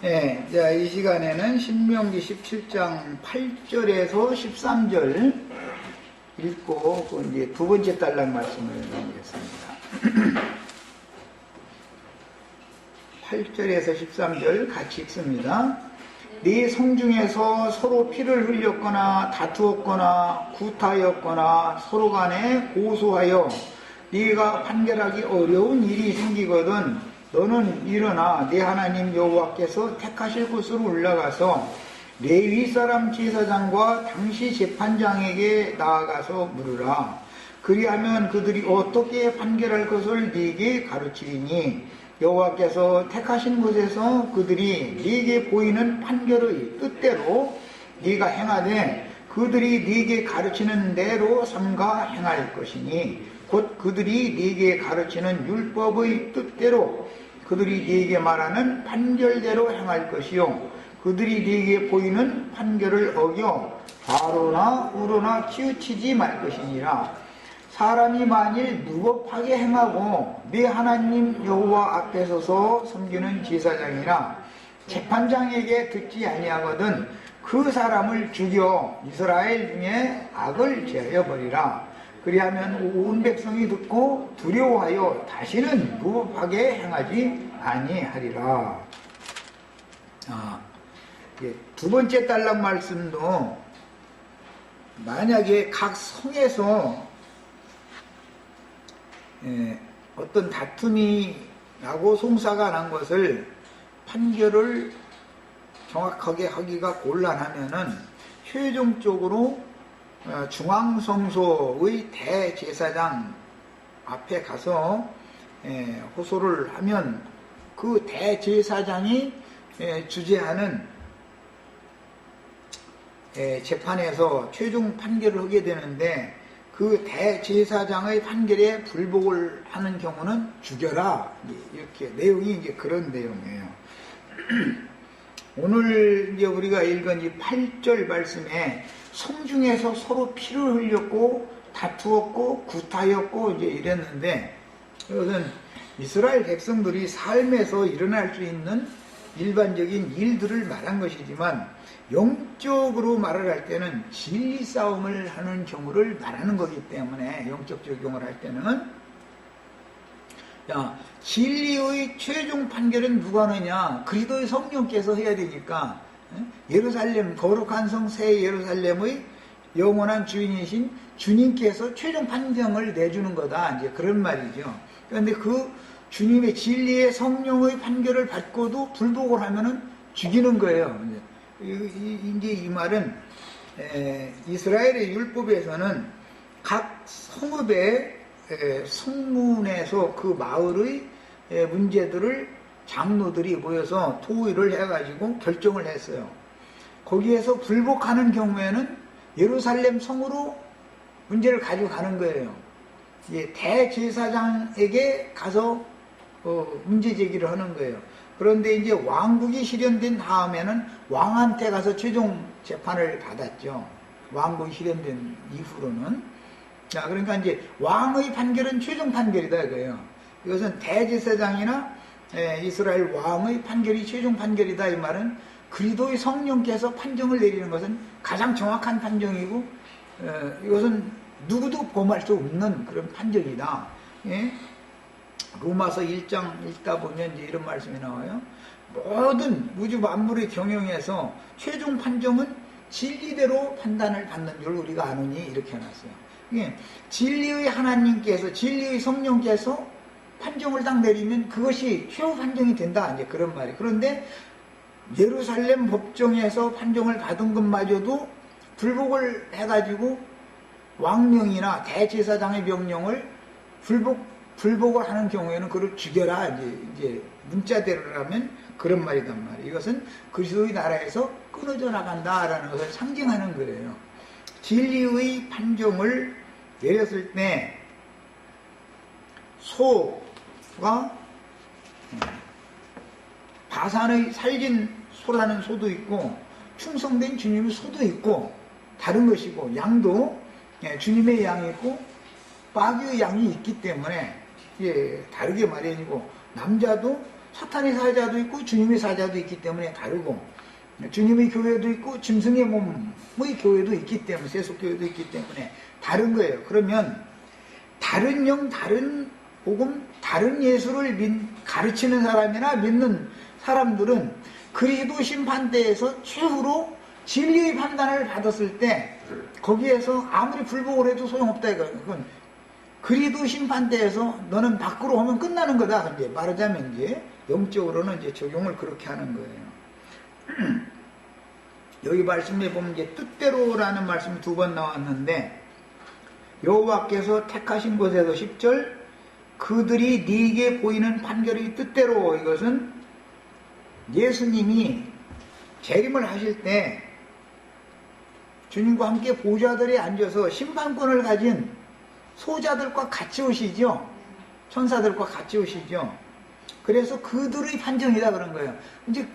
예, 자, 이 시간에는 신명기 17장 8절에서 13절 읽고, 이제 두 번째 단락 말씀을 나누겠습니다. 8절에서 13절 같이 읽습니다. 네 성중에서 서로 피를 흘렸거나 다투었거나 구타였거나 서로 간에 고소하여 네가 판결하기 어려운 일이 생기거든 너는 일어나 네 하나님 여호와께서 택하실 곳으로 올라가서 레위 사람 제사장과 당시 재판장에게 나아가서 물으라. 그리하면 그들이 어떻게 판결할 것을 네게 가르치리니 여호와께서 택하신 곳에서 그들이 네게 보이는 판결의 뜻대로 네가 행하되 그들이 네게 가르치는 대로 삼가 행할 것이니 곧 그들이 네게 가르치는 율법의 뜻대로 그들이 네게 말하는 판결대로 행할 것이요 그들이 네게 보이는 판결을 어겨 바로나 우로나 치우치지 말 것이니라. 사람이 만일 무법하게 행하고 네 하나님 여호와 앞에 서서 섬기는 제사장이나 재판장에게 듣지 아니하거든 그 사람을 죽여 이스라엘 중에 악을 제하여 버리라. 그리하면 온 백성이 듣고 두려워하여 다시는 무법하게 행하지 아니하리라. 두 번째 단락 말씀도 만약에 각 성에서 어떤 다툼이 나고 송사가 난 것을 판결을 정확하게 하기가 곤란하면은 최종적으로 중앙성소의 대제사장 앞에 가서 호소를 하면 그 대제사장이 주재하는 재판에서 최종 판결을 하게 되는데 그 대제사장의 판결에 불복을 하는 경우는 죽여라. 이렇게 내용이 이제 그런 내용이에요. 오늘 이제 우리가 읽은 이 8절 말씀에 성중에서 서로 피를 흘렸고 다투었고 구타였고 이제 이랬는데 이것은 이스라엘 백성들이 삶에서 일어날 수 있는 일반적인 일들을 말한 것이지만 영적으로 말을 할 때는 진리 싸움을 하는 경우를 말하는 거기 때문에 영적 적용을 할 때는 진리의 최종 판결은 누가 하느냐? 그리스도의 성령께서 해야 되니까 예루살렘 거룩한 성 새 예루살렘의 영원한 주인이신 주님께서 최종 판정을 내주는 거다. 이제 그런 말이죠. 그런데 그 주님의 진리의 성령의 판결을 받고도 불복을 하면은 죽이는 거예요. 이제 이 말은 이스라엘의 율법에서는 각 성읍의 성문에서 그 마을의 문제들을 장로들이 모여서 토의를 해가지고 결정을 했어요. 거기에서 불복하는 경우에는 예루살렘 성으로 문제를 가지고 가는 거예요. 대제사장에게 가서 문제 제기를 하는 거예요. 그런데 이제 왕국이 실현된 다음에는 왕한테 가서 최종 재판을 받았죠. 왕국이 실현된 이후로는. 자, 그러니까 이제 왕의 판결은 최종 판결이다 이거예요. 이것은 대제사장이나 이스라엘 왕의 판결이 최종 판결이다 이 말은 그리스도의 성령께서 판정을 내리는 것은 가장 정확한 판정이고 이것은 누구도 범할 수 없는 그런 판정이다. 예? 로마서 1장 읽다 보면 이제 이런 말씀이 나와요. 모든 우주 만물의 경영에서 최종 판정은 진리대로 판단을 받는 줄 우리가 아느니 이렇게 해놨어요. 예, 진리의 하나님께서 진리의 성령께서 판정을 딱 내리면 그것이 최후 판정이 된다. 이제 그런 말이에요. 그런데 예루살렘 법정에서 판정을 받은 것마저도 불복을 해가지고 왕명이나 대제사장의 명령을 불복을 하는 경우에는 그를 죽여라. 이제 문자대로라면 그런 말이단 말이에요. 이것은 그리스도의 나라에서 끊어져 나간다라는 것을 상징하는 거예요. 진리의 판정을 내렸을 때 소가 바산의 살진 소라는 소도 있고 충성된 주님의 소도 있고 다른 것이고 양도 주님의 양이 있고 마귀의 양이 있기 때문에 다르게 마련이고 남자도 사탄의 사자도 있고 주님의 사자도 있기 때문에 다르고, 주님의 교회도 있고 짐승의 몸의 교회도 있기 때문에, 세속교회도 있기 때문에 다른 거예요. 그러면 다른 영, 다른 복음, 다른 예수를 가르치는 사람이나 믿는 사람들은 그리스도 심판대에서 최후로 진리의 판단을 받았을 때 거기에서 아무리 불복을 해도 소용없다 이거예요. 그건 그리스도 심판대에서 너는 밖으로 오면 끝나는 거다. 이제 말하자면 이제 영적으로는 이제 적용을 그렇게 하는 거예요. 여기 말씀에 보면 이제 뜻대로라는 말씀이 2번 나왔는데, 여호와께서 택하신 곳에서 10절, 그들이 네게 보이는 판결이 뜻대로, 이것은 예수님이 재림을 하실 때 주님과 함께 보좌들에 앉아서 심판권을 가진 소자들과 같이 오시죠. 천사들과 같이 오시죠. 그래서 그들의 판정이다 그런 거예요. 이제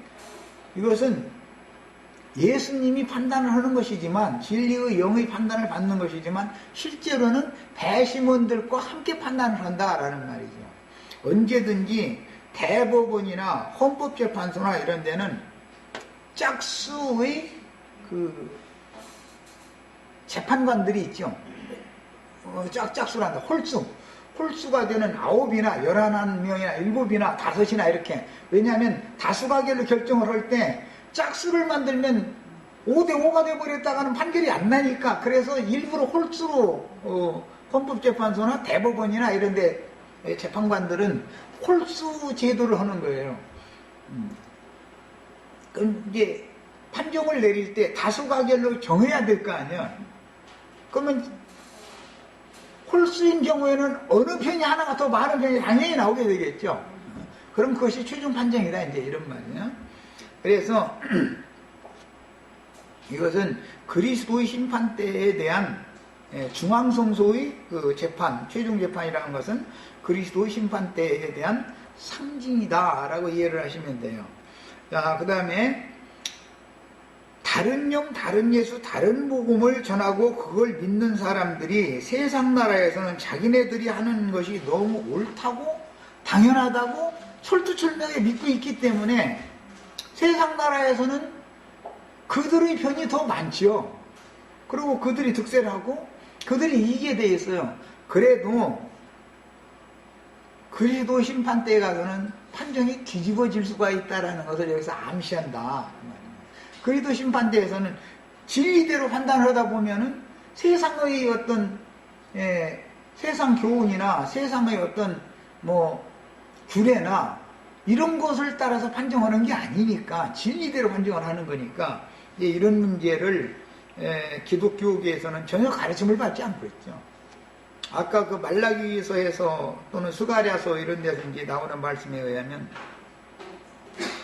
이것은 예수님이 판단을 하는 것이지만, 진리의 영의 판단을 받는 것이지만 실제로는 배심원들과 함께 판단을 한다라는 말이죠. 언제든지 대법원이나 헌법재판소나 이런 데는 짝수의 그 재판관들이 있죠. 짝수란다. 홀수가 되는 9이나 11명이나 7이나 5이나 이렇게. 왜냐하면 다수가결로 결정을 할 때 짝수를 만들면 5대5가 돼버렸다가는 판결이 안 나니까, 그래서 일부러 홀수로 헌법재판소나 대법원이나 이런 데 재판관들은 홀수 제도를 하는 거예요. 그럼 이제 판정을 내릴 때 다수가결로 정해야 될 거 아니야. 그러면 홀수인 경우에는 어느 편이 하나가 더 많은 편이 당연히 나오게 되겠죠. 그럼 그것이 최종 판정이다, 이제 이런 말이야. 그래서 이것은 그리스도의 심판대에 대한 중앙성소의 그 재판, 최종 재판이라는 것은 그리스도의 심판대에 대한 상징이다라고 이해를 하시면 돼요. 자, 그 다음에 다른 영, 다른 예수, 다른 복음을 전하고 그걸 믿는 사람들이 세상 나라에서는 자기네들이 하는 것이 너무 옳다고 당연하다고 철두철미하게 믿고 있기 때문에 세상 나라에서는 그들의 편이 더 많지요. 그리고 그들이 득세를 하고 그들이 이기게 돼 있어요. 그래도 그리스도 심판대에 가서는 판정이 뒤집어질 수가 있다는 것을 여기서 암시한다. 그리스도 심판대에서는 진리대로 판단을 하다 보면은 세상의 어떤 세상 교훈이나 세상의 어떤 규례나 이런 것을 따라서 판정하는 게 아니니까 진리대로 판정을 하는 거니까 이런 문제를 기독교계에서는 전혀 가르침을 받지 않고 있죠. 아까 그 말라기서에서 또는 스가랴서 이런 데서 이제 나오는 말씀에 의하면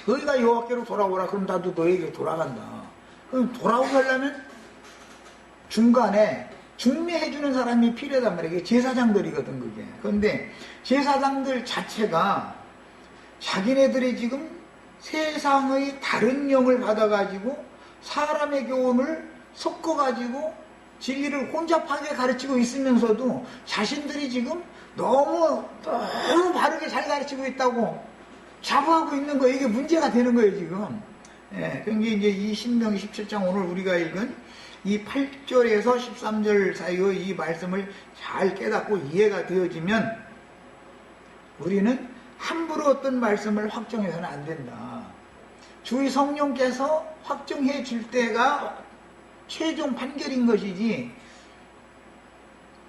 너희가 여호와께로 돌아오라. 그럼 나도 너에게 돌아간다. 그럼 돌아오게 하려면 중간에 중매해주는 사람이 필요하단 말이에요. 이게 제사장들이거든, 그게. 그런데 제사장들 자체가 자기네들이 지금 세상의 다른 영을 받아가지고 사람의 교훈을 섞어가지고 진리를 혼잡하게 가르치고 있으면서도 자신들이 지금 너무 바르게 잘 가르치고 있다고 자부하고 있는 거예요. 이게 문제가 되는 거예요, 지금. 그게 이제 이 신명기 17장 오늘 우리가 읽은 이 8절에서 13절 사이의 이 말씀을 잘 깨닫고 이해가 되어지면 우리는 함부로 어떤 말씀을 확정해서는 안 된다. 주의 성령께서 확정해 줄 때가 최종 판결인 것이지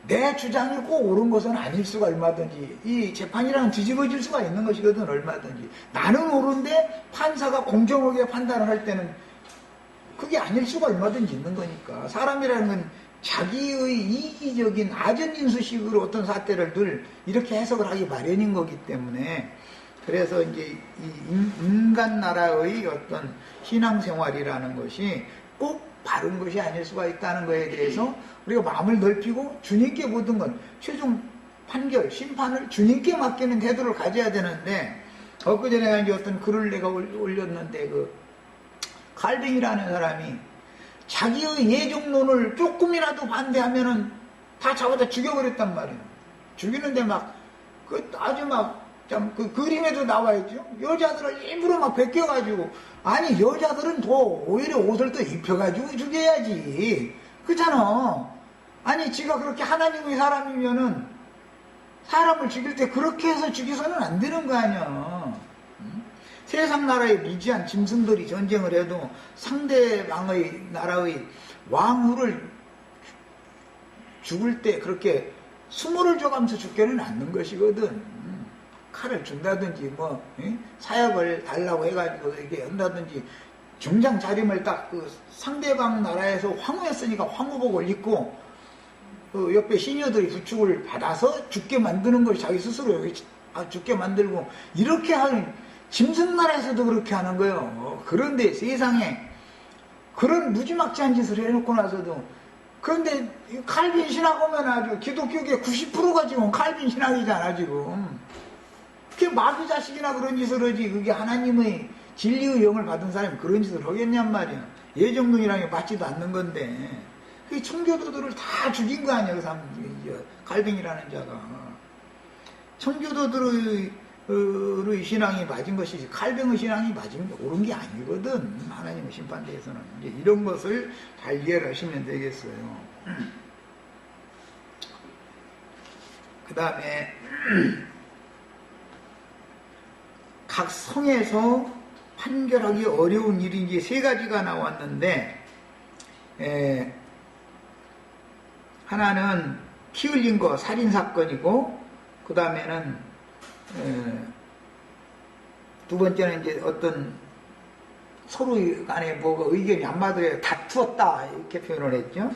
내 주장이 꼭 옳은 것은 아닐 수가 얼마든지 이 재판이랑 뒤집어질 수가 있는 것이거든. 얼마든지 나는 옳은데 판사가 공정하게 판단을 할 때는 그게 아닐 수가 얼마든지 있는 거니까. 사람이라는 건 자기의 이기적인 아전인수식으로 어떤 사태를 늘 이렇게 해석을 하기 마련인 거기 때문에 그래서 이제 이 인간 나라의 어떤 신앙생활이라는 것이 꼭 바른 것이 아닐 수가 있다는 것에 대해서 우리가 마음을 넓히고 주님께 모든 건 최종 판결, 심판을 주님께 맡기는 태도를 가져야 되는데 엊그전에 이제 어떤 글을 내가 올렸는데 그 칼빈이라는 사람이 자기의 예정론을 조금이라도 반대하면은 다 잡아다 죽여버렸단 말이에요. 죽이는데 아주 참 그 그림에도 나와 있죠. 여자들을 일부러 막 벗겨가지고, 아니 여자들은 더 오히려 옷을 더 입혀가지고 죽여야지. 그렇잖아. 아니 지가 그렇게 하나님의 사람이면은 사람을 죽일 때 그렇게 해서 죽여서는 안 되는 거 아니야. 응? 세상 나라의 무지한 짐승들이 전쟁을 해도 상대방의 나라의 왕후를 죽을 때 그렇게 수모를 줘가면서 죽게는 않는 것이거든. 칼을 준다든지 뭐 사약을 달라고 해가지고 이게 한다든지, 중장 자림을 딱 그 상대방 나라에서 황후였으니까 황후복을 입고 그 옆에 시녀들이 부축을 받아서 죽게 만드는 걸 자기 스스로 죽게 만들고, 이렇게 하는 짐승 나라에서도 그렇게 하는 거예요. 그런데 세상에 그런 무지막지한 짓을 해놓고 나서도, 그런데 칼빈 신학 오면 아주 기독교계 90%가 지금 칼빈 신학이잖아 지금. 그게 마귀 자식이나 그런 짓을 하지, 그게 하나님의 진리의 영을 받은 사람이 그런 짓을 하겠냔 말이야. 예정론이랑 맞지도 않는 건데, 그 청교도들을 다 죽인 거 아니야, 그 사람, 칼빈이라는 자가. 청교도들의 신앙이 맞은 것이지, 칼빈의 신앙이 옳은 게 아니거든. 하나님의 심판대에서는. 이제 이런 것을 잘 이해를 하시면 되겠어요. 그 다음에, 각 성에서 판결하기 어려운 일이 이제 세 가지가 나왔는데, 하나는 피 흘린 거 살인사건이고, 그 다음에는 두 번째는 이제 어떤 서로 간에 뭐가 의견이 안 맞아요. 다투었다 이렇게 표현을 했죠.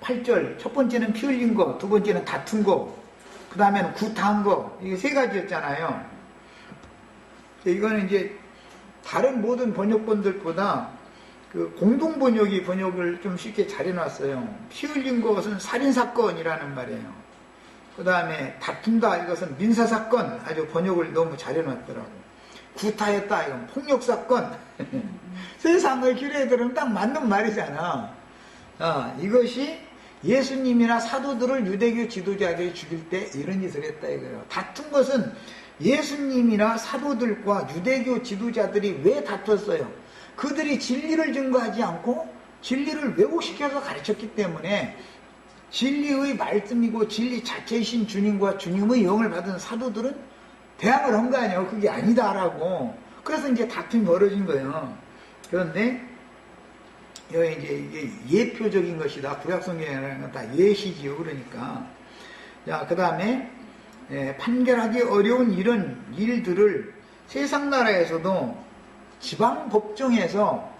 8절 첫 번째는 피 흘린 거, 두 번째는 다툰 거, 그 다음에는 구타한 거, 이게 세 가지였잖아요. 이거는 이제 다른 모든 번역본들보다 그 공동번역이 번역을 좀 쉽게 잘 해놨어요. 피 흘린 것은 살인사건이라는 말이에요. 그 다음에 다툰다, 이것은 민사사건, 아주 번역을 너무 잘 해놨더라고. 구타했다, 이건 폭력사건. 세상의 규례에 들으면 딱 맞는 말이잖아. 이것이 예수님이나 사도들을 유대교 지도자들이 죽일 때 이런 짓을 했다 이거예요. 다툰 것은 예수님이나 사도들과 유대교 지도자들이 왜 다퉜어요? 그들이 진리를 증거하지 않고 진리를 왜곡시켜서 가르쳤기 때문에, 진리의 말씀이고 진리 자체이신 주님과 주님의 영을 받은 사도들은 대항을 한 거 아니에요. 그게 아니다라고. 그래서 이제 다툼이 벌어진 거예요. 그런데 여기 이제 이게 예표적인 것이다. 구약성경이라는 건 다 예시지요. 그러니까. 자, 그 다음에 판결하기 어려운 이런 일들을 세상 나라에서도 지방 법정에서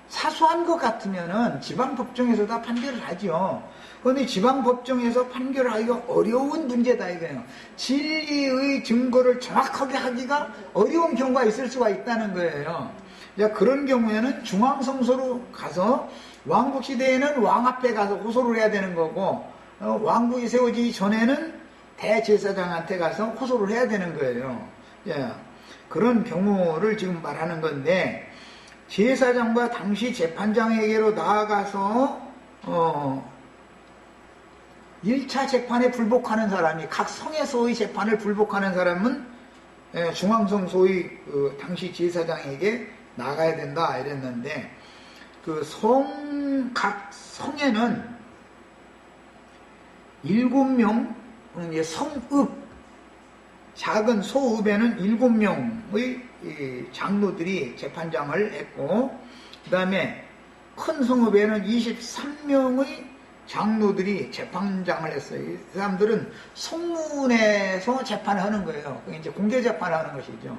사소한 것 같으면은 지방 법정에서 다 판결을 하죠. 그런데 지방 법정에서 판결을 하기가 어려운 문제다 이거예요. 진리의 증거를 정확하게 하기가 어려운 경우가 있을 수가 있다는 거예요. 자, 그런 경우에는 중앙성소로 가서, 왕국 시대에는 왕 앞에 가서 호소를 해야 되는 거고, 왕국이 세워지기 전에는 대제사장한테 가서 호소를 해야 되는 거예요. 자, 그런 경우를 지금 말하는 건데, 제사장과 당시 재판장에게로 나아가서 1차 재판에 불복하는 사람이, 각 성에서의 재판을 불복하는 사람은 중앙성소의 당시 제사장에게 나가야 된다 이랬는데, 각 성에는 7명, 성읍, 작은 소읍에는 7명의 장로들이 재판장을 했고, 그 다음에 큰 성읍에는 23명의 장로들이 재판장을 했어요. 이 사람들은 성문에서 재판을 하는 거예요. 이제 공개 재판을 하는 것이죠.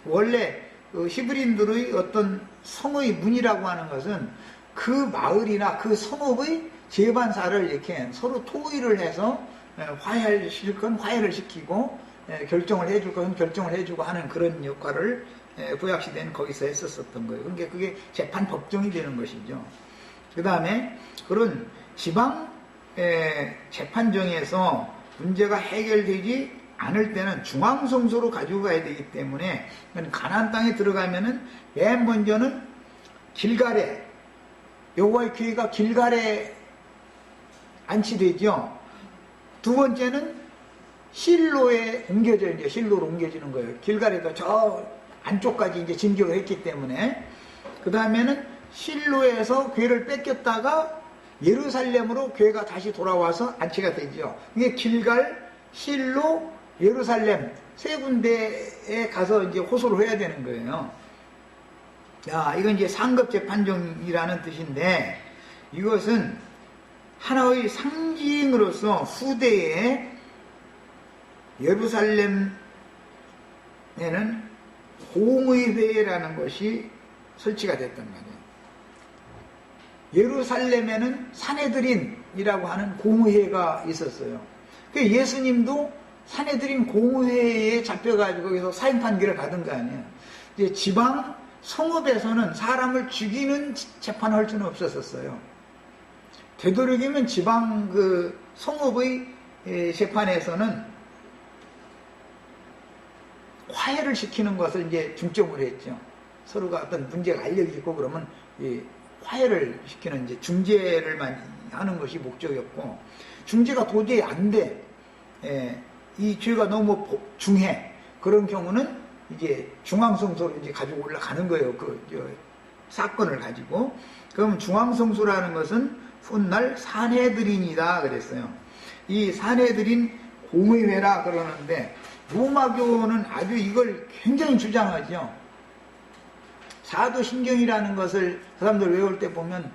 원래 히브리인들의 어떤 성의 문이라고 하는 것은 그 마을이나 그 성읍의 재판사를 이렇게 서로 토의를 해서 화해를 시킬 건 화해를 시키고, 결정을 해줄 건 결정을 해주고 하는 그런 역할을 구약시대는 거기서 했었던 거예요. 그러니까 그게 재판 법정이 되는 것이죠. 그 다음에 그런 지방 재판정에서 문제가 해결되지 않을 때는 중앙성소로 가지고 가야 되기 때문에, 가나안 땅에 들어가면은 맨 먼저는 길갈에, 여호와의 교회가 길갈에 안치되죠. 두 번째는 실로에 옮겨져, 이제 실로로 옮겨지는 거예요. 길갈에도 저 안쪽까지 이제 진격을 했기 때문에. 그 다음에는 실로에서 궤를 뺏겼다가 예루살렘으로 궤가 다시 돌아와서 안치가 되죠. 이게 길갈, 실로, 예루살렘 세 군데에 가서 이제 호소를 해야 되는 거예요. 야, 이건 이제 상급재판정이라는 뜻인데, 이것은 하나의 상징으로서 후대에 예루살렘에는 공의회라는 것이 설치가 됐단 말이에요. 예루살렘에는 사내들인이라고 하는 공의회가 있었어요. 그 예수님도 사내들인 공의회에 잡혀가지고 거기서 사형 판결을 받은 거 아니에요. 이제 지방 성읍에서는 사람을 죽이는 재판을 할 수는 없었어요. 되도록이면 지방 그 성읍의 재판에서는 화해를 시키는 것을 이제 중점으로 했죠. 서로가 어떤 문제가 알려지고 그러면 화해를 시키는 이제 중재를 많이 하는 것이 목적이었고, 중재가 도저히 안 돼. 이 죄가 너무 중해. 그런 경우는 이제 중앙성소로 이제 가지고 올라가는 거예요. 사건을 가지고. 그러면 중앙성소라는 것은 훗날 사내들인이다 그랬어요. 이 사내들인 공의회라 그러는데, 로마교는 아주 이걸 굉장히 주장하죠. 사도신경이라는 것을 사람들 외울 때 보면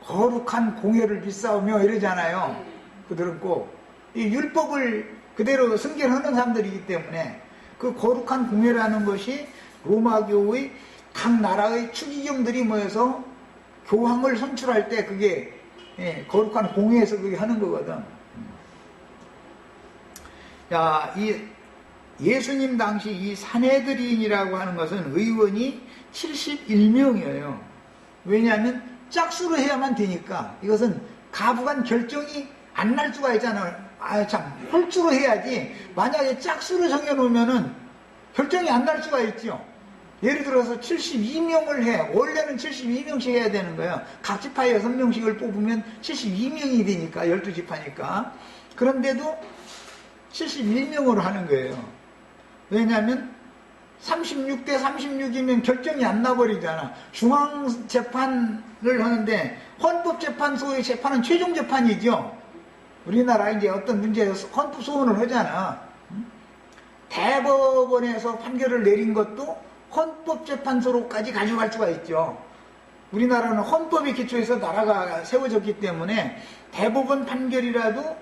거룩한 공회를 비싸우며 이러잖아요. 그들은 꼭 이 율법을 그대로 승계하는 사람들이기 때문에 그 거룩한 공회라는 것이 로마교의 각 나라의 추기경들이 모여서 교황을 선출할 때 그게 거룩한 공회에서 그게 하는 거거든. 야, 이 예수님 당시 이 사내들인이라고 하는 것은 의원이 71명이에요. 왜냐하면 짝수로 해야만 되니까. 이것은 가부간 결정이 안 날 수가 있잖아요. 참, 홀수로 해야지. 만약에 짝수로 정해놓으면은 결정이 안 날 수가 있죠. 예를 들어서 72명을 해. 원래는 72명씩 해야 되는 거예요. 각 지파에 6명씩을 뽑으면 72명이 되니까, 12지파니까. 그런데도 71명으로 하는 거예요. 왜냐하면 36대 36이면 결정이 안 나버리잖아. 중앙재판을 하는데 헌법재판소의 재판은 최종재판이죠. 우리나라 이제 어떤 문제에서 헌법소원을 하잖아. 대법원에서 판결을 내린 것도 헌법재판소로까지 가져갈 수가 있죠. 우리나라는 헌법에 기초해서 나라가 세워졌기 때문에 대법원 판결이라도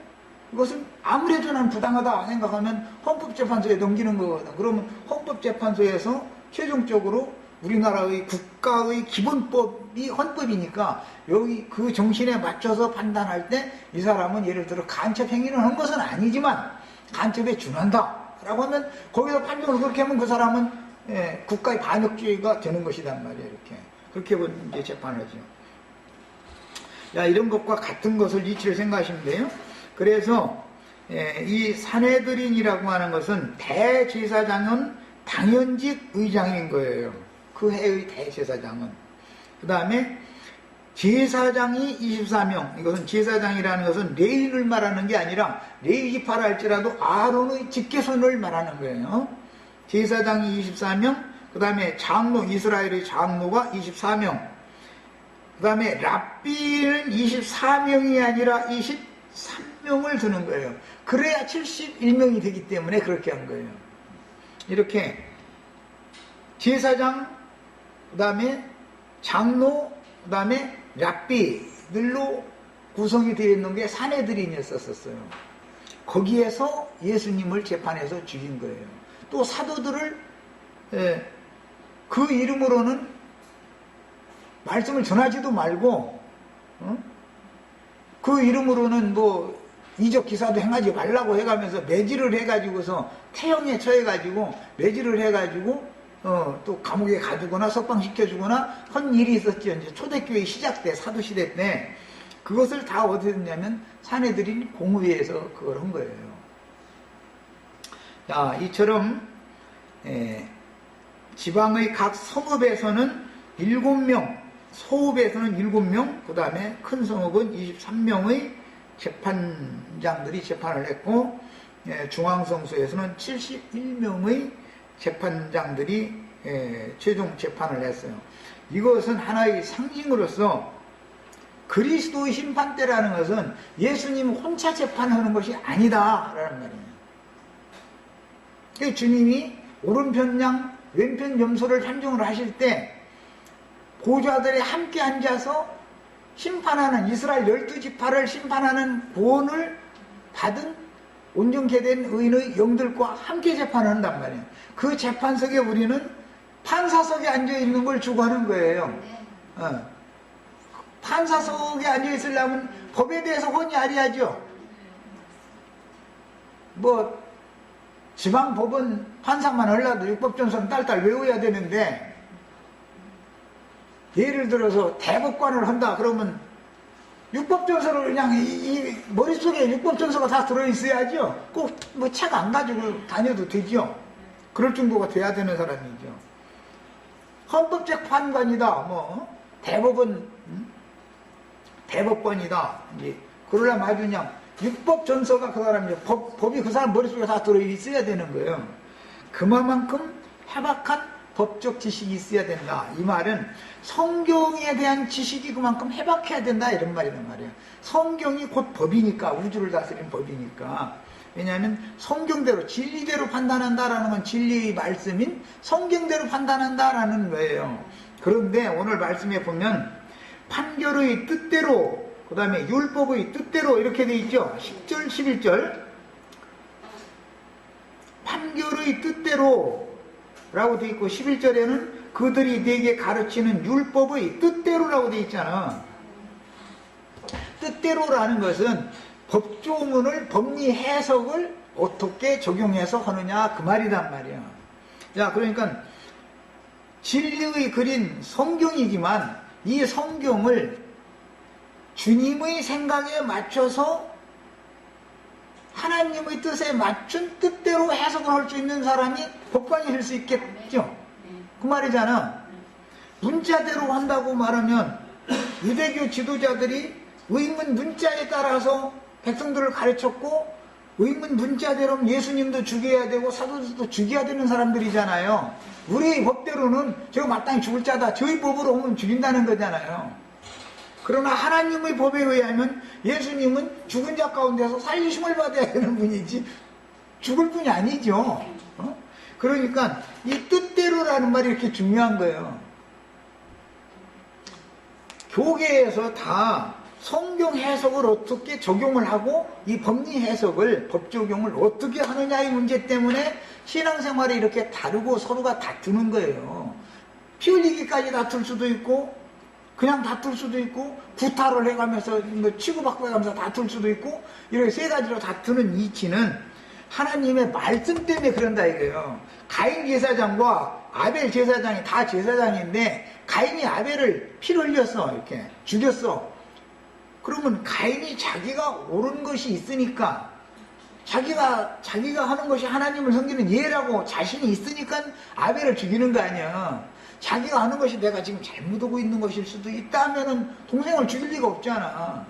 이것은 아무래도 난 부당하다 생각하면 헌법재판소에 넘기는 거거든. 그러면 헌법재판소에서 최종적으로 우리나라의 국가의 기본법이 헌법이니까 여기 그 정신에 맞춰서 판단할 때 이 사람은 예를 들어 간첩 행위를 한 것은 아니지만 간첩에 준한다 라고 하면 거기서 판정을 그렇게 하면 그 사람은 국가의 반역죄가 되는 것이란 말이에요. 그렇게 이제 재판을 하죠. 야, 이런 것과 같은 것을 이치를 생각하시면 돼요. 그래서 이 사내들인이라고 하는 것은 대제사장은 당연직 의장인 거예요. 그 해의 대제사장은. 그 다음에 제사장이 24명. 이것은 제사장이라는 것은 레위를 말하는 게 아니라 레위 지파라 할지라도 아론의 직계손을 말하는 거예요. 제사장이 24명. 그 다음에 장로, 이스라엘의 장로가 24명. 그 다음에 랍비는 24명이 아니라 23명을 두는 거예요. 그래야 71명이 되기 때문에 그렇게 한 거예요. 이렇게 제사장, 그 다음에 장로, 그 다음에 랍비들로 구성이 되어 있는 게 사내들인이었었어요. 거기에서 예수님을 재판해서 죽인 거예요. 또 사도들을 그 이름으로는 말씀을 전하지도 말고 그 이름으로는 뭐 이적 기사도 행하지 말라고 해가면서 매질을 해가지고서 태형에 처해가지고 매질을 해가지고 또 감옥에 가두거나 석방시켜주거나 한 일이 있었죠. 이제 초대교회 시작 때 사도시대 때 그것을 다 어디서 했냐면 사내들인 공의회에서 그걸 한 거예요. 자, 이처럼 지방의 각 성읍에서는 7명, 소읍에서는 7명, 그 다음에 큰 성읍은 23명의 재판장들이 재판을 했고, 중앙성소에서는 71명의 재판장들이 최종 재판을 했어요. 이것은 하나의 상징으로서 그리스도의 심판대라는 것은 예수님 혼자 재판하는 것이 아니다라는 말이에요. 그래서 주님이 오른편 양 왼편 염소를 판정을 하실 때 보좌들이 함께 앉아서 심판하는 이스라엘 12지파를 심판하는 구원을 받은 온전케 된 의인의 영들과 함께 재판을 한단 말이에요. 그 재판석에 우리는 판사석에 앉아있는 걸 주고하는 거예요. 판사석에 앉아있으려면 법에 대해서 혼이 아리하죠. 뭐 지방법은 판사만 하려도 율법전서는 딸딸 외워야 되는데, 예를 들어서 대법관을 한다 그러면 율법전서를 그냥 이 머릿속에 율법전서가 다 들어있어야죠. 꼭 뭐 책 안 가지고 다녀도 되죠. 그럴 정도가 돼야 되는 사람이죠. 헌법재판관이다, 뭐 대법원 대법관이다, 이제 그러려면 아주 그냥 율법전서가 그 사람이죠. 법이 그 사람 머릿속에 다 들어있어야 되는 거예요. 그만큼 해박한 법적 지식이 있어야 된다. 이 말은 성경에 대한 지식이 그만큼 해박해야 된다, 이런 말이란 말이에요. 성경이 곧 법이니까, 우주를 다스리는 법이니까. 왜냐하면 성경대로 진리대로 판단한다라는 건 진리의 말씀인 성경대로 판단한다라는 거예요. 그런데 오늘 말씀에 보면 판결의 뜻대로, 그 다음에 율법의 뜻대로 이렇게 돼 있죠. 10절 11절 판결의 뜻대로 라고 돼 있고, 11절에는 그들이 네게 가르치는 율법의 뜻대로라고 돼 있잖아. 뜻대로라는 것은 법조문을, 법리 해석을 어떻게 적용해서 하느냐, 그 말이란 말이야. 자, 그러니까 진리의 글인 성경이지만 이 성경을 주님의 생각에 맞춰서 하나님의 뜻에 맞춘 뜻대로 해석을 할 수 있는 사람이 법관이 될 수 있겠죠. 그 말이잖아. 문자대로 한다고 말하면 유대교 지도자들이 의문 문자에 따라서 백성들을 가르쳤고, 의문 문자대로 예수님도 죽여야 되고 사도들도 죽여야 되는 사람들이잖아요. 우리의 법대로는 저거 마땅히 죽을 자다, 저희 법으로 오면 죽인다는 거잖아요. 그러나 하나님의 법에 의하면 예수님은 죽은 자 가운데서 살리심을 받아야 되는 분이지 죽을 분이 아니죠. 그러니까 이 뜻대로라는 말이 이렇게 중요한 거예요. 교계에서 다 성경 해석을 어떻게 적용을 하고 이 법리 해석을, 법 적용을 어떻게 하느냐의 문제 때문에 신앙생활이 이렇게 다르고 서로가 다투는 거예요. 피 흘리기까지 다툴 수도 있고, 그냥 다툴 수도 있고, 구타를 해가면서 뭐 치고받고 해가면서 다툴 수도 있고, 이렇게 세 가지로 다투는 이치는 하나님의 말씀 때문에 그런다 이거예요. 가인 제사장과 아벨 제사장이 다 제사장인데 가인이 아벨을 피를 흘렸어, 이렇게 죽였어. 그러면 가인이 자기가 옳은 것이 있으니까, 자기가 하는 것이 하나님을 섬기는 예라고 자신이 있으니까 아벨을 죽이는 거 아니야. 자기가 하는 것이 내가 지금 잘못하고 있는 것일 수도 있다면은 동생을 죽일 리가 없잖아.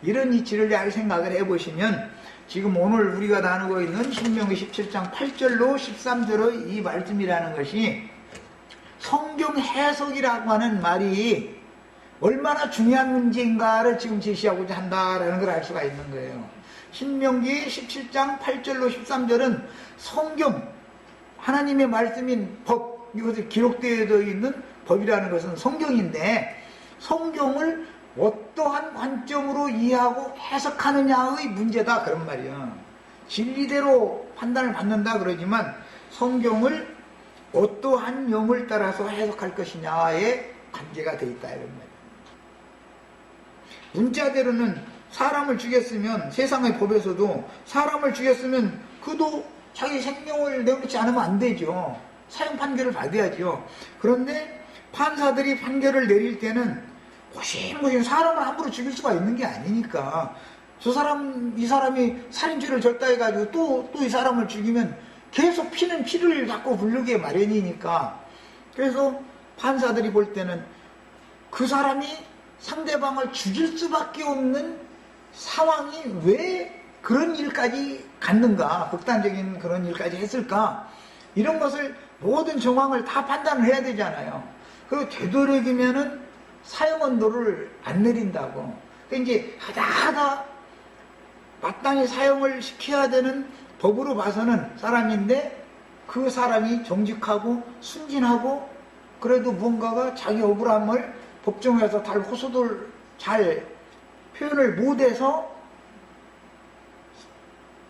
이런 이치를 잘 생각을 해보시면 지금 오늘 우리가 나누고 있는 신명기 17장 8절로 13절의 이 말씀이라는 것이 성경 해석이라고 하는 말이 얼마나 중요한 문제인가를 지금 제시하고자 한다라는 걸 알 수가 있는 거예요. 신명기 17장 8절로 13절은 성경, 하나님의 말씀인 법, 이것이 기록되어 있는 법이라는 것은 성경인데, 성경을 어떠한 관점으로 이해하고 해석하느냐의 문제다, 그런 말이야. 진리대로 판단을 받는다 그러지만 성경을 어떠한 영을 따라서 해석할 것이냐에 관계가 되어 있다, 이런 말이야. 문자대로는 사람을 죽였으면, 세상의 법에서도 사람을 죽였으면 그도 자기 생명을 내놓지 않으면 안 되죠. 사형 판결을 받아야죠. 그런데 판사들이 판결을 내릴 때는 고심고심 사람을 함부로 죽일 수가 있는 게 아니니까, 이 사람이 살인죄를 절다해가지고 또 이 사람을 죽이면 계속 피는 피를 자꾸 부르게 마련이니까, 그래서 판사들이 볼 때는 그 사람이 상대방을 죽일 수밖에 없는 상황이 왜 그런 일까지 갔는가, 극단적인 그런 일까지 했을까, 이런 것을 모든 정황을 다 판단을 해야 되잖아요. 그리고 되도록이면은 사형 언도를 안 내린다고. 그러니까 이제 하다 마땅히 사형을 시켜야 되는 법으로 봐서는 사람인데, 그 사람이 정직하고 순진하고 그래도 무언가가 자기 억울함을 법정에서 잘 호소를 잘 표현을 못해서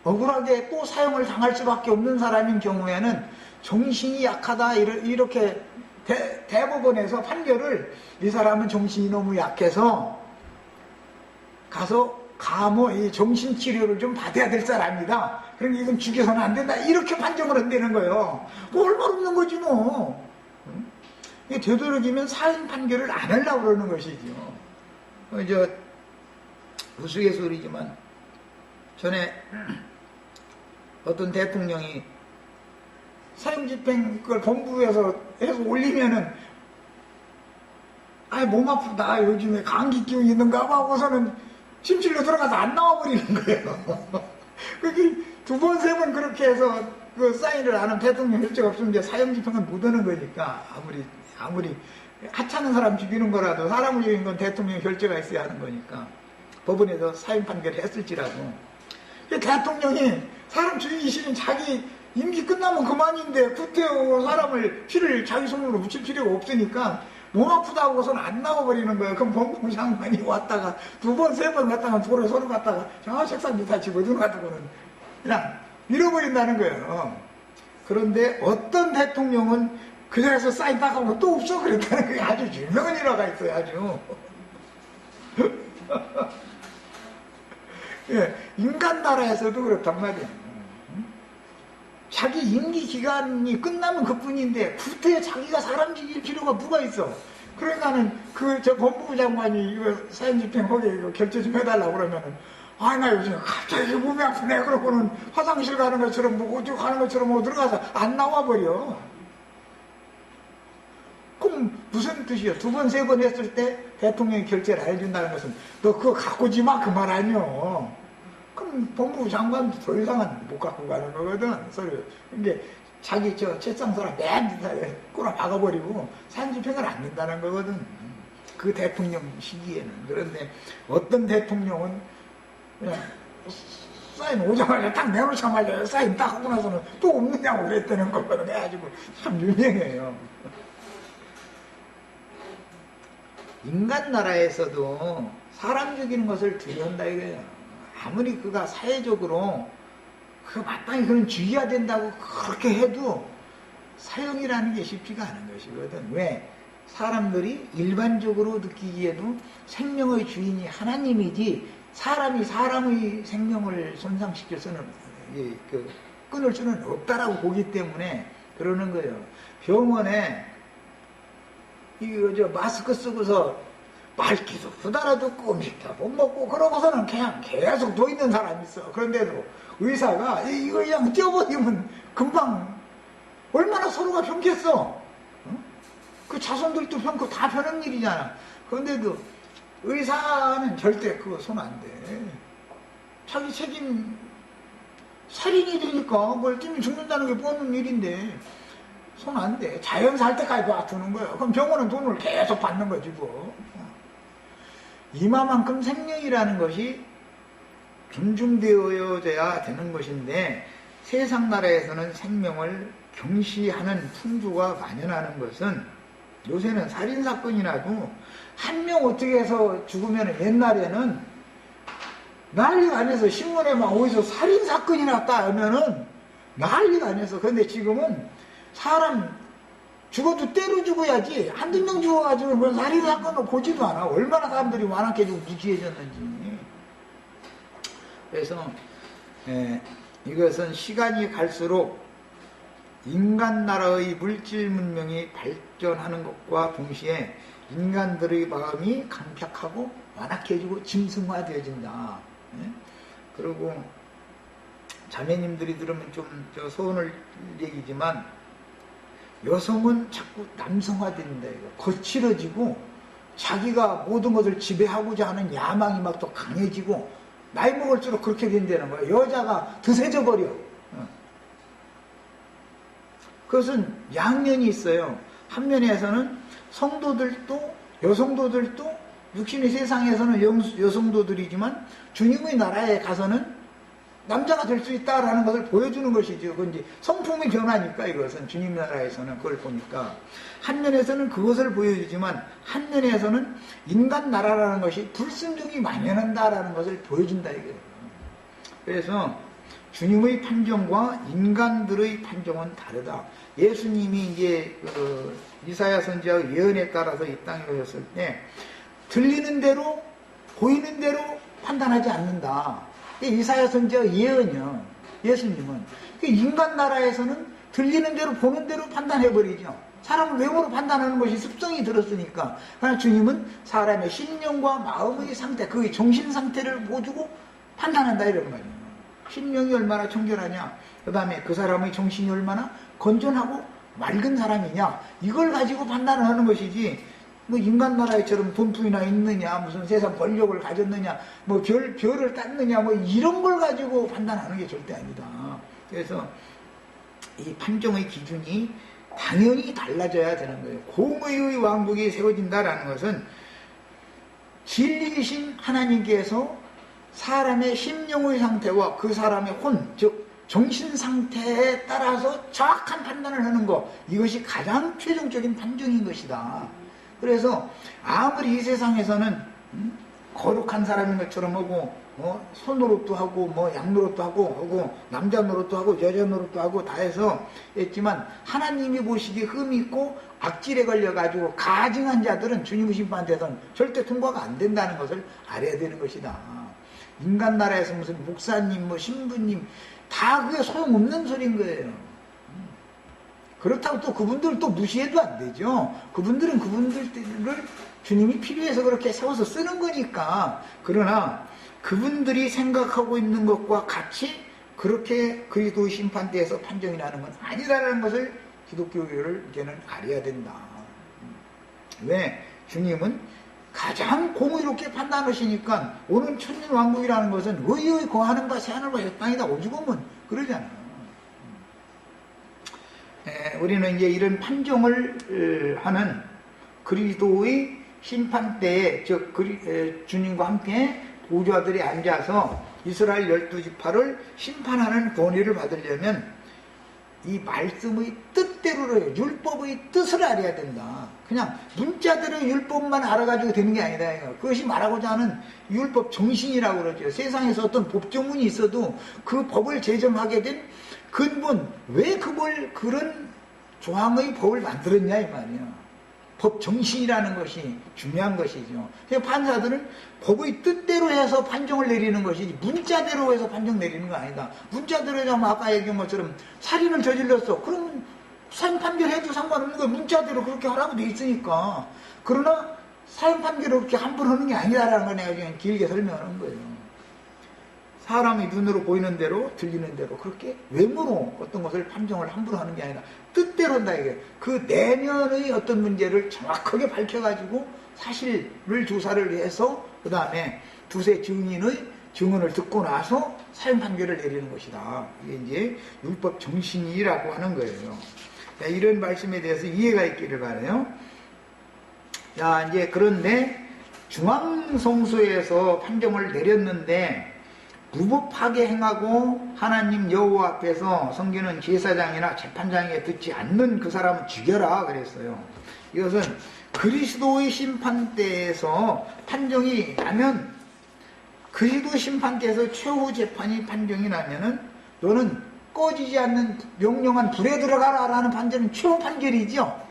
억울하게 또 사형을 당할 수밖에 없는 사람인 경우에는 정신이 약하다 이렇게 대법원에서 판결을, 이 사람은 정신이 너무 약해서 가서 감호, 이 정신치료를 좀 받아야 될 사람이다. 그러니까 이건 죽여서는 안 된다. 이렇게 판정을 한다는 거예요. 뭐 얼마 없는 거지 뭐. 이게 되도록이면 사형 판결을 안 하려고 그러는 것이죠. 우스갯소리지만 전에 어떤 대통령이 사형 집행 그걸 본부에서 해서 올리면은 몸 아프다, 요즘에 감기 기운이 있는가 봐 하고서는 침실로 들어가서 안 나와버리는 거예요. 그게 두 번, 세 번 그렇게 해서 그 사인을 안 하면 대통령 결정 없으면 이제 사형 집행은 못 하는 거니까, 아무리 하찮은 사람 죽이는 거라도 사람을 죽이는 건 대통령 결재가 있어야 하는 거니까 법원에서 사형 판결을 했을지라도, 대통령이 사람 죽이기 싫은 자기 임기 끝나면 그만인데 구태여 사람을 피를 자기 손으로 묻힐 필요가 없으니까 몸 아프다고 해서는 안 나와버리는 거예요. 그럼 법무부 장관이 왔다가 두 번, 세 번 갔다가 돌에 서로 갔다가 저 책상 밑에 집어넣어가지고는 그냥 잃어버린다는 거예요. 그런데 어떤 대통령은 그 자리에서 사인 딱 하면 또 없어 그랬다는 게 아주 유명한 일화가 있어요. 아주. 예, 인간 나라에서도 그렇단 말이에요. 자기 임기 기간이 끝나면 그뿐인데 구태에 자기가 사람 죽일 필요가 뭐가 있어. 그러니까는 저 법무부 장관이 이거 사형 집행하게 이거 결제 좀 해달라고 그러면은, 나 요즘 갑자기 몸이 아프네 그러고는 화장실 가는 것처럼 뭐 어디 가는 것처럼 뭐 들어가서 안 나와버려. 그럼 무슨 뜻이야? 두 번, 세 번 했을 때 대통령이 결제를 해준다는 것은 너 그거 갖고 오지 마 그 말 아니요. 그럼 법무부 장관도 더 이상은 못 갖고 가는 거거든. 이게 자기 책상서라 맨 밑에 꼬라 박아버리고 사형 집행을 안 된다는 거거든. 그 대통령 시기에는. 그런데 어떤 대통령은 그냥 사인 오자마자 딱 내놓자마자 사인 딱 하고 나서는 또 없느냐고 그랬다는 거거든. 해가지고 참 유명해요. 인간 나라에서도 사람 죽이는 것을 두려운다 이거예요. 아무리 그가 사회적으로 마땅히 그런 죽여야 된다고 그렇게 해도 사형이라는 게 쉽지가 않은 것이거든. 왜? 사람들이 일반적으로 느끼기에도 생명의 주인이 하나님이지 사람이 사람의 생명을 손상시켜서는 끊을 수는 없다라고 보기 때문에 그러는 거예요. 병원에 마스크 쓰고서 말기도 후달아듣고 음식도 못 먹고 그러고서는 그냥 계속 누워 있는 사람이 있어. 그런데도 의사가 이거 그냥 떼어버리면 금방 얼마나 서로가 편겠어. 그 자손들도 편고 다 편한 일이잖아. 그런데도 의사는 절대 그거 손 안 대. 자기 책임 살인이 되니까 뭘 뛰면 죽는다는 게 뻔한 일인데 손 안 대. 자연사 할 때까지 놔두는 거예요. 그럼 병원은 돈을 계속 받는 거지 뭐. 이마만큼 생명이라는 것이 존중되어져야 되는 것인데 세상 나라에서는 생명을 경시하는 풍조가 만연하는 것은, 요새는 살인사건이라도 한 명 어떻게 해서 죽으면 옛날에는 난리가 안 해서 신문에 막 어디서 살인사건이 났다 하면은 난리가 안 해서, 그런데 지금은 사람 죽어도 때로 죽어야지 한두 명 죽어가지고 그런 살인사건을 보지도 않아. 얼마나 사람들이 완악해지고 무지해졌는지. 그래서 이것은 시간이 갈수록 인간 나라의 물질 문명이 발전하는 것과 동시에 인간들의 마음이 강팍하고 완악해지고 짐승화되어진다. 그리고 자매님들이 들으면 좀 소원을 얘기지만, 여성은 자꾸 남성화된다. 거칠어지고 자기가 모든 것을 지배하고자 하는 야망이 막 또 강해지고 나이 먹을수록 그렇게 된다는 거예요. 여자가 드세져 버려. 그것은 양면이 있어요. 한 면에서는 성도들도 여성도들도 육신의 세상에서는 여성도들이지만 주님의 나라에 가서는 남자가 될 수 있다라는 것을 보여주는 것이죠. 그건 이제 성품의 변화니까 이것은 주님 나라에서는 그걸 보니까 한 면에서는 그것을 보여주지만 한 면에서는 인간 나라라는 것이 불순종이 만연한다라는 것을 보여준다 이거예요. 그래서 주님의 판정과 인간들의 판정은 다르다. 예수님이 이제 이사야 선지자의 예언에 따라서 이 땅에 오셨을 때 들리는 대로 보이는 대로 판단하지 않는다. 이사야 선지자의 예언이요. 예수님은 인간 나라에서는 들리는 대로 보는 대로 판단해버리죠. 사람을 외모로 판단하는 것이 습성이 들었으니까. 그러나 주님은 사람의 심령과 마음의 상태, 그 정신 상태를 보여주고 판단한다 이런 말이에요. 심령이 얼마나 청결하냐, 그 다음에 그 사람의 정신이 얼마나 건전하고 맑은 사람이냐, 이걸 가지고 판단을 하는 것이지, 뭐 인간 나라에처럼 돈풍이나 있느냐, 무슨 세상 권력을 가졌느냐, 뭐 별을 땄느냐, 뭐 이런 걸 가지고 판단하는 게 절대 아니다. 그래서 이 판정의 기준이 당연히 달라져야 되는 거예요. 공의의 왕국이 세워진다라는 것은 진리이신 하나님께서 사람의 심령의 상태와 그 사람의 혼, 즉 정신 상태에 따라서 정확한 판단을 하는 것, 이것이 가장 최종적인 판정인 것이다. 그래서 아무리 이 세상에서는 거룩한 사람인 것처럼 하고 손노릇도 하고 뭐 양노릇도 하고 남자 노릇도 하고 여자 노릇도 하고 다 해서 했지만 하나님이 보시기에 흠이 있고 악질에 걸려가지고 가증한 자들은 주님의 심판대에서는 절대 통과가 안 된다는 것을 알아야 되는 것이다. 인간 나라에서 무슨 목사님 뭐 신부님 다 그게 소용없는 소리인 거예요. 그렇다고 또 그분들을 또 무시해도 안 되죠. 그분들은 그분들을 주님이 필요해서 그렇게 세워서 쓰는 거니까. 그러나 그분들이 생각하고 있는 것과 같이 그렇게 그리스도의 심판대에서 판정이 나는 건 아니라는 것을 기독교를 이제는 알아야 된다. 왜? 주님은 가장 공의롭게 판단하시니까 오늘 천년왕국이라는 것은 의의 거하는 바 새하늘과 새 땅이다. 오죽하면 그러잖아요. 우리는 이제 이런 판정을 하는 그리스도의 심판대에 즉 주님과 함께 보좌들이 앉아서 이스라엘 12지파를 심판하는 권위를 받으려면 이 말씀의 뜻대로를 율법의 뜻을 알아야 된다. 그냥 문자들의 율법만 알아가지고 되는 게 아니다. 그것이 말하고자 하는 율법 정신이라고 그러죠. 세상에서 어떤 법조문이 있어도 그 법을 제정하게 된 근본, 왜 그런 조항의 법을 만들었냐 이 말이야. 법 정신이라는 것이 중요한 것이죠. 판사들은 법의 뜻대로 해서 판정을 내리는 것이지 문자대로 해서 판정 내리는 거 아니다. 문자대로 해서 아까 얘기한 것처럼 살인을 저질렀어. 그러면 사형 판결해도 상관없는 거예요. 문자대로 그렇게 하라고 돼 있으니까. 그러나 사형 판결을 그렇게 함부로 하는 게 아니다라는 걸 내가 지금 길게 설명하는 거예요. 사람이 눈으로 보이는 대로 들리는 대로 그렇게 외모로 어떤 것을 판정을 함부로 하는 게 아니라 뜻대로 한다 이게. 그 내면의 어떤 문제를 정확하게 밝혀가지고 사실을 조사를 해서 그 다음에 두세 증인의 증언을 듣고 나서 사형 판결을 내리는 것이다. 이게 이제 율법 정신이라고 하는 거예요. 이런 말씀에 대해서 이해가 있기를 바라요. 자, 이제 그런데 중앙성소에서 판정을 내렸는데 무법하게 행하고 하나님 여호와 앞에서 섬기는 제사장이나 재판장에게 듣지 않는 그 사람은 죽여라 그랬어요. 이것은 그리스도의 심판대에서 판정이 나면 그리스도 심판대에서 최후 재판이 판정이 나면은 너는 꺼지지 않는 명령한 불에 들어가라 라는 판결은 최후 판결이죠.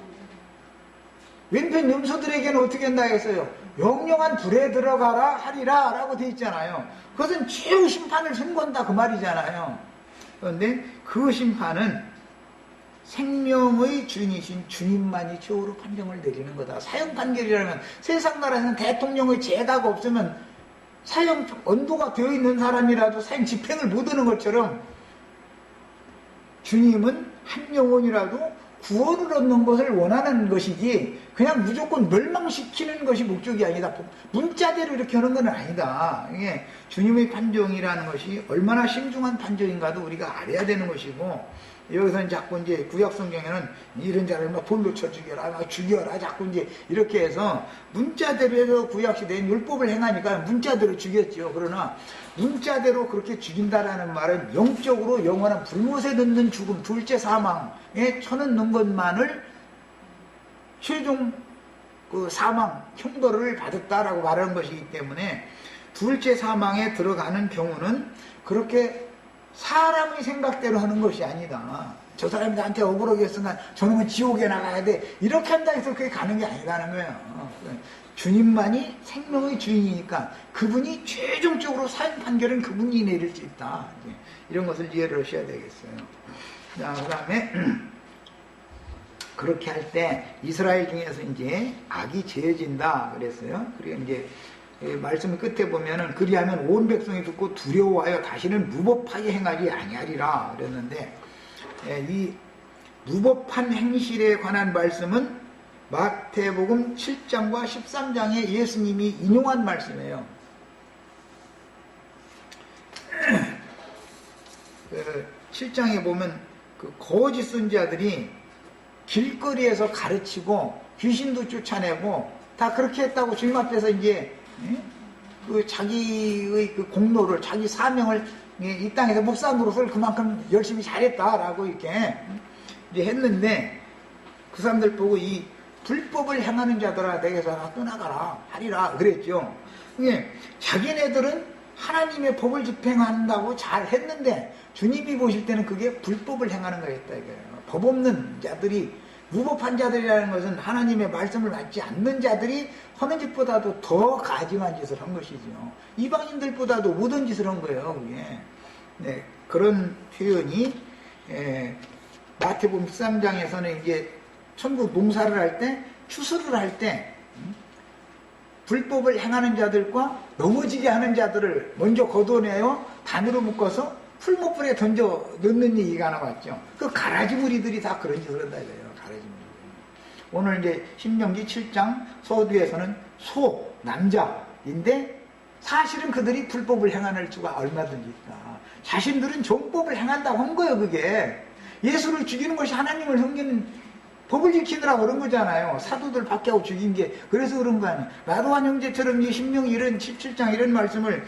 왼편 염소들에게는 어떻게 한다 했어요? 명령한 불에 들어가라 하리라 라고 되어 있잖아요. 그것은 최후 심판을 선고한다 그 말이잖아요. 그런데 그 심판은 생명의 주인이신 주님만이 최후로 판정을 내리는 거다. 사형 판결이라면 세상 나라에서는 대통령의 죄다가 없으면 사형 언도가 되어 있는 사람이라도 사형 집행을 못 하는 것처럼 주님은 한 영혼이라도 구원을 얻는 것을 원하는 것이지 그냥 무조건 멸망시키는 것이 목적이 아니다. 문자대로 이렇게 하는 건 아니다. 이게 주님의 판정이라는 것이 얼마나 신중한 판정인가도 우리가 알아야 되는 것이고, 여기서는 자꾸 이제 구약 성경에는 이런 자를 막 돌로 쳐 죽여라, 막 죽여라, 자꾸 이제 이렇게 해서 문자대로 해서 구약 시대엔 율법을 행하니까 문자대로 죽였죠. 그러나 문자대로 그렇게 죽인다라는 말은 영적으로 영원한 불못에 넣는 죽음, 둘째 사망에 쳐넣는 것만을 최종 그 사망 형벌을 받았다라고 말하는 것이기 때문에, 둘째 사망에 들어가는 경우는 그렇게 사람의 생각대로 하는 것이 아니다. 저 사람이 나한테 억울하게 했으니까 저놈은 지옥에 나가야 돼, 이렇게 한다 해서 그게 가는 게 아니라는 거예요. 주님만이 생명의 주인이니까 그분이 최종적으로 사형 판결은 그분이 내릴 수 있다. 이런 것을 이해를 하셔야 되겠어요. 자, 그 다음에 그렇게 할 때 이스라엘 중에서 이제 악이 제해진다 그랬어요. 그리고 이제 말씀 끝에 보면은 그리하면 온 백성이 듣고 두려워하여 다시는 무법하게 행하지 아니하리라 그랬는데, 이 무법한 행실에 관한 말씀은 마태복음 7장과 13장에 예수님이 인용한 말씀이에요. 7장에 보면 그 거짓 선지자들이 길거리에서 가르치고 귀신도 쫓아내고 다 그렇게 했다고 주님 앞에서 이제 그 자기의 그 공로를, 자기 사명을 이 땅에서 목사 노릇을 그만큼 열심히 잘했다라고 이렇게 이제 했는데, 그 사람들 보고 이 불법을 행하는 자들아 내게서 떠나가라 하리라 그랬죠. 이게 자기네들은 하나님의 법을 집행한다고 잘 했는데 주님이 보실 때는 그게 불법을 행하는 거였다 이거예요. 법 없는 자들이, 무법한 자들이라는 것은 하나님의 말씀을 받지 않는 자들이 하는 짓보다도 더 가증한 짓을 한 것이죠. 이방인들보다도 못한 짓을 한 거예요, 그게. 네, 그런 표현이 마태복음 13장에서는 이제 천국 농사를 할 때, 추수를 할 때 불법을 행하는 자들과 넘어지게 하는 자들을 먼저 걷어내어 단으로 묶어서 풀목불에 던져 넣는 얘기가 나왔죠. 그 가라지 무리들이 다 그런 짓을 한다 이거예요. 가라지 무리들. 오늘 이제 신명기 7장 서두에서는 소, 남자인데 사실은 그들이 불법을 행하는 수가 얼마든지 있다. 자신들은 정법을 행한다고 한 거예요. 그게 예수를 죽이는 것이 하나님을 섬기는 법을 지키느라 그런 거잖아요. 사도들 박해하고 죽인 게 그래서 그런 거 아니에요. 나도한 형제처럼 이 신명기 이런 17장 이런 말씀을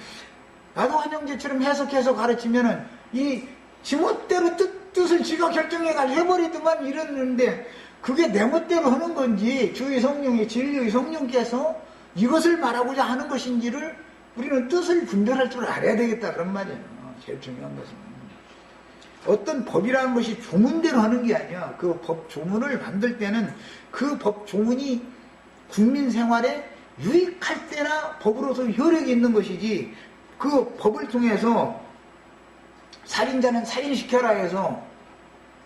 나도한 형제처럼 해석해서 가르치면은 이 지멋대로 뜻을 지가 결정해가지고 해버리더만 이러는데, 그게 내 멋대로 하는 건지 주의 성령이 진리의 성령께서 이것을 말하고자 하는 것인지를 우리는 뜻을 분별할 줄 알아야 되겠다 그런 말이에요. 제일 중요한 것은 어떤 법이라는 것이 조문대로 하는 게 아니야. 그 법 조문을 만들 때는 그 법 조문이 국민 생활에 유익할 때나 법으로서 효력이 있는 것이지, 그 법을 통해서 살인자는 살인시켜라 해서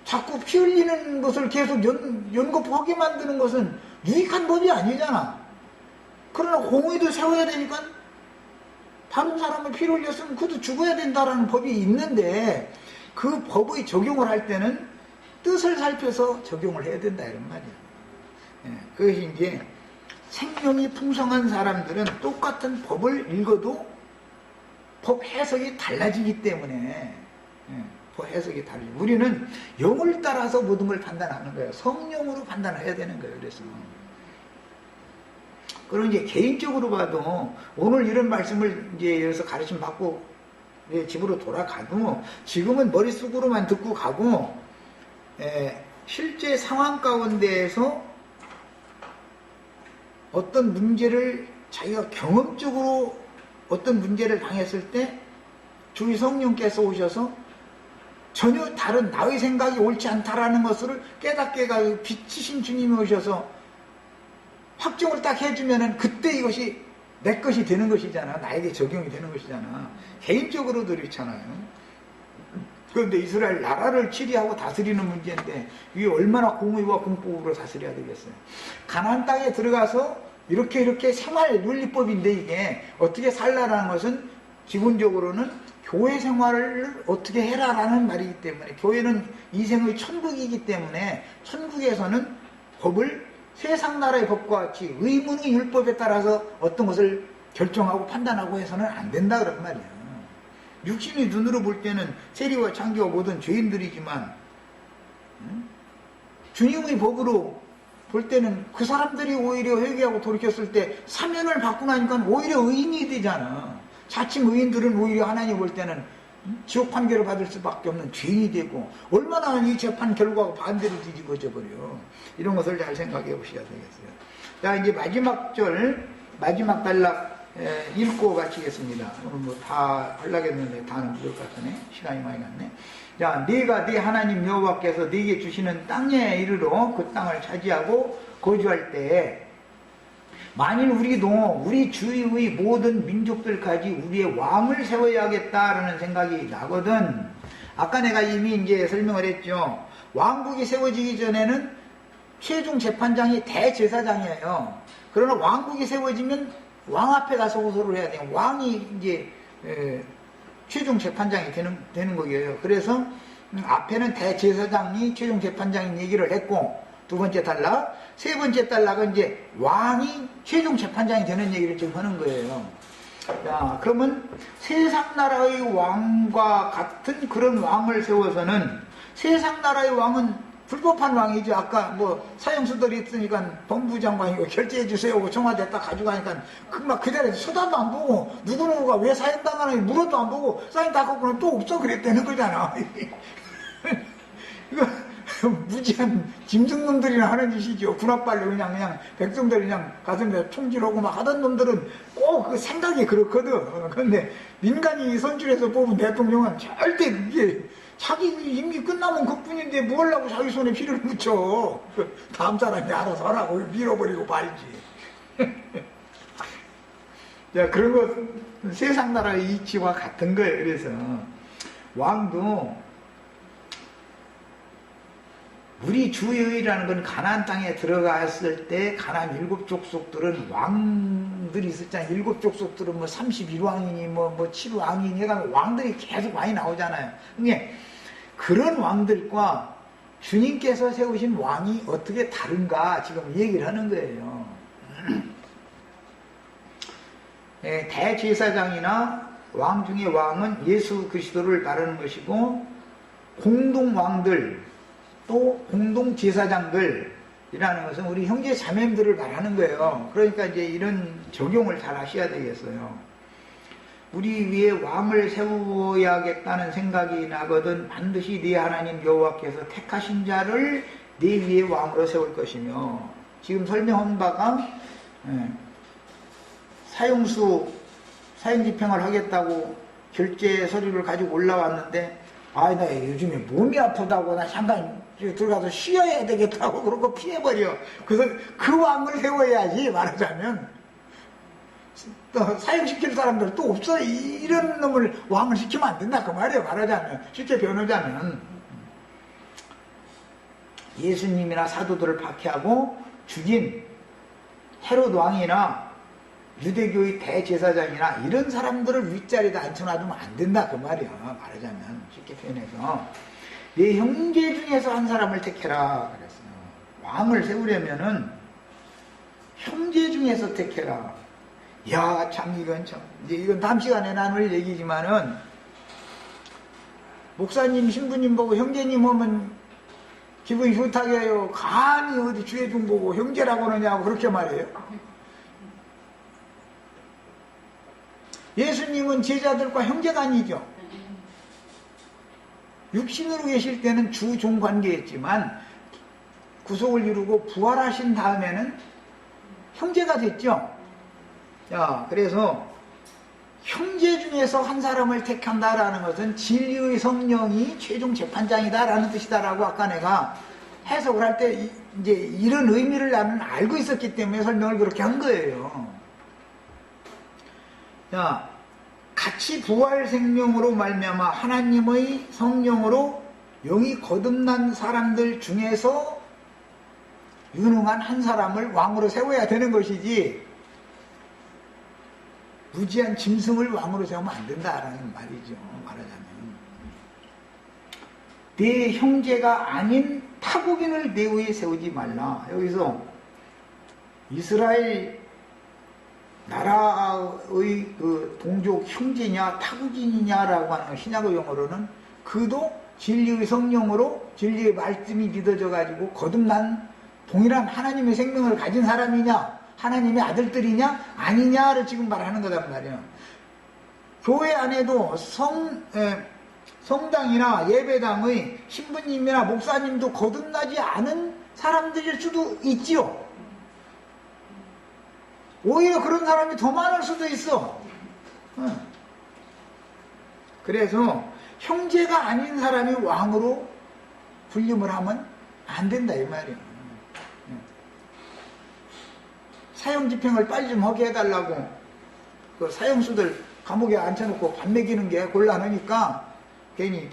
자꾸 피 흘리는 것을 계속 연겁하게 만드는 것은 유익한 법이 아니잖아. 그러나 공의도 세워야 되니까 다른 사람을 피 흘렸으면 그도 죽어야 된다라는 법이 있는데, 그 법의 적용을 할 때는 뜻을 살펴서 적용을 해야 된다 이런 말이에요. 그것이 이제 생명이 풍성한 사람들은 똑같은 법을 읽어도 법 해석이 달라지기 때문에, 법 해석이 달라지고, 우리는 영을 따라서 모든 걸 판단하는 거예요. 성령으로 판단해야 되는 거예요. 그래서 그럼 이제 개인적으로 봐도 오늘 이런 말씀을 이제 여기서 가르침 받고 집으로 돌아가도 지금은 머릿속으로만 듣고 가고, 실제 상황 가운데에서 어떤 문제를 자기가 경험적으로 어떤 문제를 당했을 때 주의 성령께서 오셔서 전혀 다른 나의 생각이 옳지 않다라는 것을 깨닫게 해가지고 빛이신 주님이 오셔서 확정을 딱 해주면은 그때 이것이 내 것이 되는 것이잖아. 나에게 적용이 되는 것이잖아. 개인적으로도 그렇잖아요. 그런데 이스라엘 나라를 치리하고 다스리는 문제인데 이게 얼마나 공의와 공법으로 다스려야 되겠어요. 가나안 땅에 들어가서 이렇게 생활 윤리법인데, 이게 어떻게 살라라는 것은 기본적으로는 교회 생활을 어떻게 해라라는 말이기 때문에, 교회는 이생의 천국이기 때문에 천국에서는 법을 세상 나라의 법과 같이 의문의 율법에 따라서 어떤 것을 결정하고 판단하고 해서는 안 된다 그런 말이에요. 육신의 눈으로 볼 때는 세리와 창기와 모든 죄인들이지만 주님의 법으로 볼 때는 그 사람들이 오히려 회개하고 돌이켰을 때 사면을 받고 나니까 오히려 의인이 되잖아. 자칭 의인들은 오히려 하나님 볼 때는 지옥 판결을 받을 수밖에 없는 죄인이 되고, 얼마나 이 재판 결과가 반대로 뒤집어져 버려. 이런 것을 잘 생각해 보셔야 되겠어요. 자, 이제 마지막 단락 읽고 마치겠습니다. 오늘 뭐 다 하려고 했는데 다는 부족할 것 같네. 시간이 많이 갔네. 자, 네가 네 하나님 여호와께서 네게 주시는 땅에 이르러 그 땅을 차지하고 거주할 때에 만일 우리도 우리 주위의 모든 민족들까지 우리의 왕을 세워야겠다라는 생각이 나거든. 아까 내가 이미 이제 설명을 했죠. 왕국이 세워지기 전에는 최종 재판장이 대제사장이에요. 그러나 왕국이 세워지면 왕 앞에 가서 호소를 해야 돼요. 왕이 이제 최종 재판장이 되는 거예요. 그래서 앞에는 대제사장이 최종 재판장인 얘기를 했고, 두 번째 단락, 세 번째 단락은 이제 왕이 최종 재판장이 되는 얘기를 지금 하는 거예요. 자, 그러면 세상 나라의 왕과 같은 그런 왕을 세워서는, 세상 나라의 왕은 불법한 왕이죠. 아까 뭐 사형수들이 있으니까 법무장관이고 결제해 주세요. 청와대 딱 가지고 가니까 막 그 자리에서 쳐다도 안 보고 누구누구가 왜 사형당하는지 물어도 안 보고 사인 다 걷고는 또 없어 그랬다는 거잖아. 이거 무지한 짐승놈들이나 하는 짓이죠. 군합발로 그냥 백성들 그냥 가슴에 총질하고 막 하던 놈들은 꼭 그 생각이 그렇거든. 그런데 민간이 선출해서 뽑은 대통령은 절대 이게 자기 임기 끝나면 그뿐인데 뭘 하고 자기 손에 피를 묻혀. 다음 사람이 알아서 하라고 밀어버리고 말지. 자, 그런 거 세상 나라의 이치와 같은 거예요. 그래서 왕도 우리 주의라는 건 가나안 땅에 들어갔을 때 가나안 7족속들은 왕들이 있었잖아요. 7족속들은 뭐 31왕이니 뭐 7왕이니 해가 왕들이 계속 많이 나오잖아요. 그게 그런 왕들과 주님께서 세우신 왕이 어떻게 다른가 지금 얘기를 하는 거예요. 대제사장이나 왕 중에 왕은 예수 그리스도를 말하는 것이고, 공동왕들 또 공동제사장들이라는 것은 우리 형제 자매들을 말하는 거예요. 그러니까 이제 이런 적용을 잘 하셔야 되겠어요. 우리 위에 왕을 세워야겠다는 생각이 나거든 반드시 네 하나님 여호와께서 택하신 자를 네 위에 왕으로 세울 것이며, 지금 설명한 바가 사형집행을 하겠다고 결제 서류를 가지고 올라왔는데, 나 요즘에 몸이 아프다고 나 잠깐 들어가서 쉬어야 되겠다고 그러고 피해버려. 그래서 그 왕을 세워야지. 말하자면 또 사형시킬 사람들 또 없어. 이런 놈을 왕을 시키면 안 된다 그 말이에요. 말하자면 쉽게 변호자면 예수님이나 사도들을 박해하고 죽인 헤롯 왕이나 유대교의 대제사장이나 이런 사람들을 윗자리에다 앉혀놔두면 안 된다 그 말이야. 말하자면 쉽게 표현해서 내 형제 중에서 한 사람을 택해라 그랬어요. 왕을 세우려면은 형제 중에서 택해라. 야, 참 이건 이건 다음 시간에 나눌 얘기지만은, 목사님 신부님 보고 형제님 오면 기분이 좋다게 해요. 감히 어디 주의중 보고 형제라고 하느냐고 그렇게 말해요. 예수님은 제자들과 형제가 아니죠. 육신으로 계실 때는 주종 관계였지만 구속을 이루고 부활하신 다음에는 형제가 됐죠. 자, 그래서 형제 중에서 한 사람을 택한다라는 것은 진리의 성령이 최종 재판장이다라는 뜻이다라고 아까 내가 해석을 할 때 이제 이런 의미를 나는 알고 있었기 때문에 설명을 그렇게 한 거예요. 자, 같이 부활 생명으로 말미암아 하나님의 성령으로 영이 거듭난 사람들 중에서 유능한 한 사람을 왕으로 세워야 되는 것이지, 무지한 짐승을 왕으로 세우면 안 된다라는 말이죠. 말하자면 내 형제가 아닌 타국인을 내 위에 세우지 말라. 여기서 이스라엘 나라의 그 동족 형제냐 타국인이냐라고 하는 신약의 용어로는 그도 진리의 성령으로 진리의 말씀이 믿어져 가지고 거듭난 동일한 하나님의 생명을 가진 사람이냐 하나님의 아들들이냐 아니냐를 지금 말하는 거단 말이에요. 교회 안에도 성당이나 예배당의 신부님이나 목사님도 거듭나지 않은 사람들일 수도 있지요. 오히려 그런 사람이 더 많을 수도 있어. 그래서 형제가 아닌 사람이 왕으로 군림을 하면 안 된다 이 말이에요. 사형집행을 빨리 좀 하게 해달라고 그 사형수들 감옥에 앉혀놓고 밥 먹이는 게 곤란하니까 괜히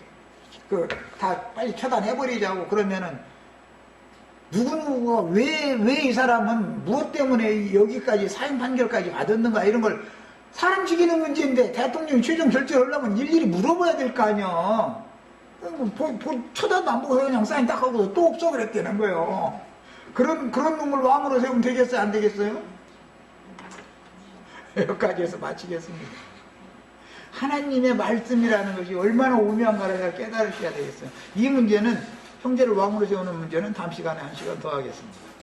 그 다 빨리 처단해버리자고 그러면은 누구누구가 왜 이 사람은 무엇 때문에 여기까지 사형 판결까지 받았는가 이런 걸 사람 죽이는 문제인데 대통령이 최종 결정을 하려면 일일이 물어봐야 될 거 아니야. 쳐다도 안 보고 그냥 사인 딱 하고 또 없어 그랬다는 거예요. 그런 놈을 왕으로 세우면 되겠어요? 안 되겠어요? 여기까지 해서 마치겠습니다. 하나님의 말씀이라는 것이 얼마나 오묘한가를 깨달으셔야 되겠어요. 이 문제는 형제를 왕으로 세우는 문제는 다음 시간에 1시간 더 하겠습니다.